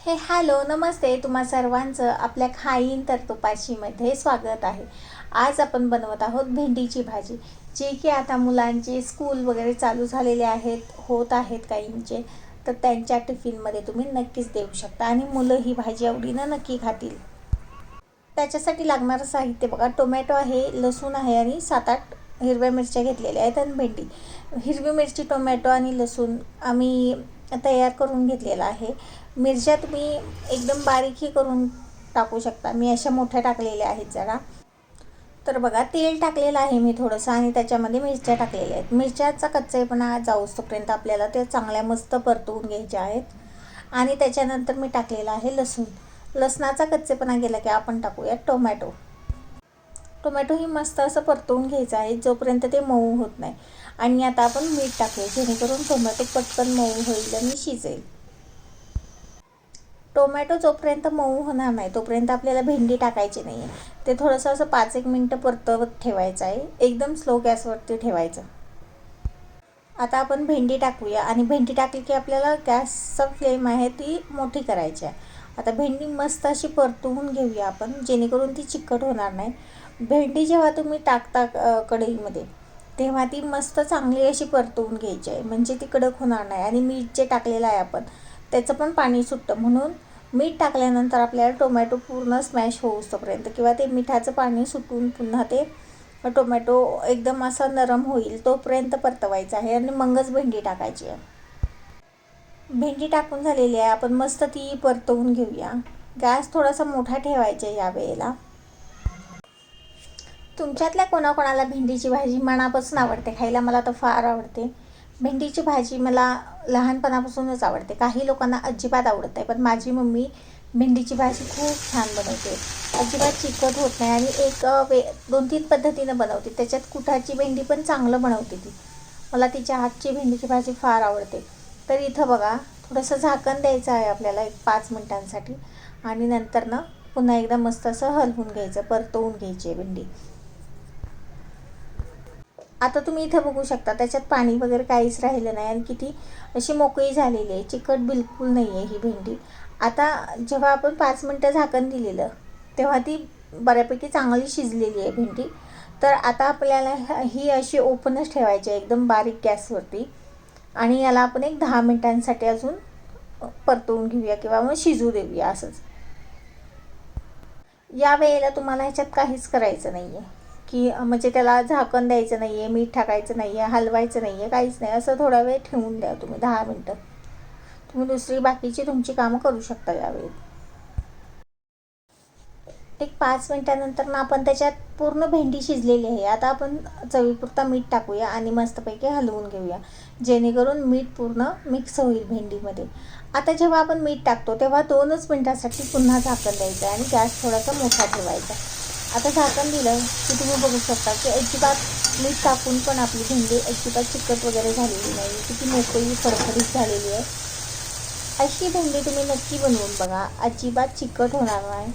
Hello नमस्ते. तुम्हा सर्वांचं आपल्या खाईन तर तुपाशीमध्ये स्वागत आहे. आज आपण बनवत आहोत भेंडीची भाजी, जी की आता मुलांचे स्कूल वगैरे चालू झालेले होत आहेत काहींचे, तर त्यांच्या टिफिनमध्ये तुम्ही नक्कीच देऊ शकता आणि मुलं ही भाजी आवडीनं नक्की खातील. त्याच्यासाठी लागणारं साहित्य बघा, टोमॅटो आहे, लसूण आहे आणि 7-8 हिरव्या मिरच्या घेतलेल्या आहेत आणि भेंडी. हिरवी मिरची, टोमॅटो आणि लसूण आम्ही तयार करून घेतलेला आहे. मिरच्या तुम्ही एकदम बारीकही करून टाकू शकता. मी अशा मोठ्या टाकलेल्या आहेत जरा. तर बघा, तेल टाकलेलं आहे मी थोडंसं आणि त्याच्यामध्ये मिरच्या टाकलेल्या आहेत. मिरच्याचा कच्चेपणा जाऊस्तोपर्यंत आपल्याला ते चांगल्या मस्त परतवून घ्यायच्या आहेत. आणि त्याच्यानंतर मी टाकलेला आहे लसूण. लसणाचा कच्चेपणा गेला की आपण टाकूया टोमॅटो. टोमॅटो ही मस्त असं परतवून घ्यायचं आहे जोपर्यंत ते मऊ होत नाही. आणि आता आपण मीठ टाकूया जेणेकरून टोमॅटो पटकन मऊ होईल आणि शिजेल. टोमॅटो जोपर्यंत मऊ होणार नाही तोपर्यंत आपल्याला भेंडी टाकायची नाही आहे. ते थोडंसं असं 5-1 मिनटं परतवत ठेवायचं आहे. एकदम स्लो गॅसवरती ठेवायचं. आता आपण भेंडी टाकूया आणि भेंडी टाकली की आपल्याला गॅसचा फ्लेम आहे ती मोठी करायची आहे. आता भेंडी मस्त अशी परतवून घेऊया आपण, जेणेकरून ती चिकट होणार नाही. भेंडी जेव्हा तुम्ही टाकता कढईमध्ये, तेव्हा ती मस्त चांगली अशी परतवून घ्यायची आहे, म्हणजे ती कडक होणार नाही. आणि मीठ जे टाकलेलं आहे आपण, त्याचं पण पाणी सुटतं. म्हणून मीठ टाकल्यानंतर आपल्याला टोमॅटो पूर्ण स्मॅश होऊस्तोपर्यंत किंवा ते मिठाचं पाणी सुटून पुन्हा ते टोमॅटो एकदम असा नरम होईल तोपर्यंत परतवायचं आहे आणि मगच भेंडी टाकायची आहे. भेंडी टाकून झालेली आहे, आपण मस्त ती परतवून घेऊया. गॅस थोडासा मोठा ठेवायचा या वेळेला. तुमच्यातल्या कोणाकोणाला भेंडीची भाजी मनापासून आवडते खायला? मला तर फार आवडते भेंडीची भाजी. मला लहानपणापासूनच आवडते. काही लोकांना अजिबात आवडत नाही, पण माझी मम्मी भेंडीची भाजी खूप छान बनवते. अजिबात चिकट होत नाही आणि 2-3 पद्धतीनं बनवते. त्याच्यात कुठाची भेंडी पण चांगलं बनवते ती. मला तिच्या हातची भेंडीची भाजी फार आवडते. तर इथं बघा, थोडंसं झाकण द्यायचं आहे आपल्याला 5 मिनिटांसाठी आणि नंतर ना पुन्हा एकदा मस्त असं हलवून घ्यायचं, परतवून घ्यायची आहे भेंडी. आता तुम्ही इथं बघू शकता, त्याच्यात पाणी वगैरे काहीच राहिलं नाही आणि किती अशी मोकळी झालेली आहे. चिकट बिलकुल नाही आहे ही भेंडी. आता जेव्हा आपण 5 मिनटं झाकण दिलेलं, तेव्हा ती बऱ्यापैकी चांगली शिजलेली आहे भेंडी. तर आता आपल्याला ही अशी ओपनच ठेवायची आहे एकदम बारीक गॅसवरती आणि याला आपण एक 10 मिनटांसाठी अजून परतवून घेऊया किंवा मग शिजू देऊया असंच. या वेळेला तुम्हाला ह्याच्यात काहीच करायचं नाही आहे, की म्हणजे त्याला झाकण द्यायचं नाही आहे, मीठ टाकायचं नाही आहे, हलवायचं नाही आहे, काहीच नाही. असं थोडा वेळ ठेवून द्या तुम्ही, 10 मिनटं. तुम्ही दुसरी बाकीची तुमची कामं करू शकता यावेळी. एक 5 मिनटानंतर ना आपण त्याच्यात पूर्ण भेंडी शिजलेली आहे. आता आपण चवीपुरता मीठ टाकूया आणि मस्तपैकी हलवून घेऊया, जेणेकरून मीठ पूर्ण मिक्स होईल भेंडीमध्ये. आता जेव्हा आपण मीठ टाकतो तेव्हा 2च मिनटासाठी पुन्हा झाकण द्यायचं आहे आणि गॅस थोडासा मोठा ठेवायचा. आता झाकण दिलं की तुम्ही बघू शकता की अजिबात मीठ टाकून पण आपली भेंडी अजिबात चिकट वगैरे झालेली नाही, किती मोकळी फडफडीत झालेली आहे. अशी भेंडी तुम्ही नक्की बनवून बघा, अजिबात चिकट होणार नाही.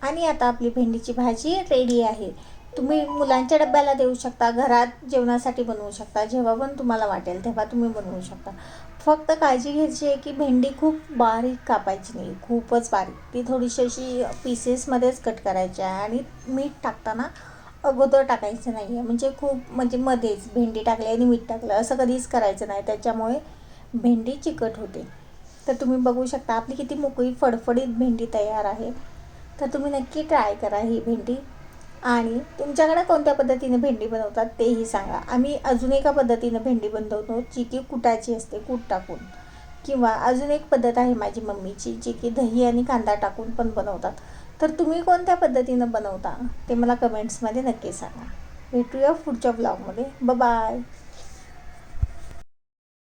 आणि आता आपली भेंडीची भाजी रेडी आहे. तुम्ही मुलांच्या डब्याला देऊ शकता, घरात जेवणासाठी बनवू शकता, जेव्हा पण तुम्हाला वाटेल तेव्हा तुम्ही बनवू शकता. फक्त काळजी घ्यायची आहे की भेंडी खूप बारीक कापायची नाही, खूपच बारीक. ती थोडीशी अशी पीसेसमध्येच कट करायची आहे आणि मीठ टाकताना अगोदर टाकायचं नाही आहे, म्हणजे खूप म्हणजे मध्येच भेंडी टाकली आणि मीठ टाकलं असं कधीच करायचं नाही, त्याच्यामुळे भेंडी चिकट होते. तर तुम्ही बघू शकता आपली किती मोकळी फडफडीत भेंडी तयार आहे. तर तुम्ही नक्की ट्राय करा ही भेंडी. आणि तुमच्याकडे कोणत्या पद्धतीने भेंडी बनवतात तेही सांगा. आम्ही अजून एका पद्धतीनं भेंडी बनवतो, जी की कुटाची असते, कूट टाकून. किंवा अजून एक पद्धत आहे माझी मम्मीची, जी की दही आणि कांदा टाकून पण बनवतात. तर तुम्ही कोणत्या पद्धतीनं बनवता ते मला कमेंट्समध्ये नक्की सांगा. भेटूया पुढच्या ब्लॉगमध्ये. बाय.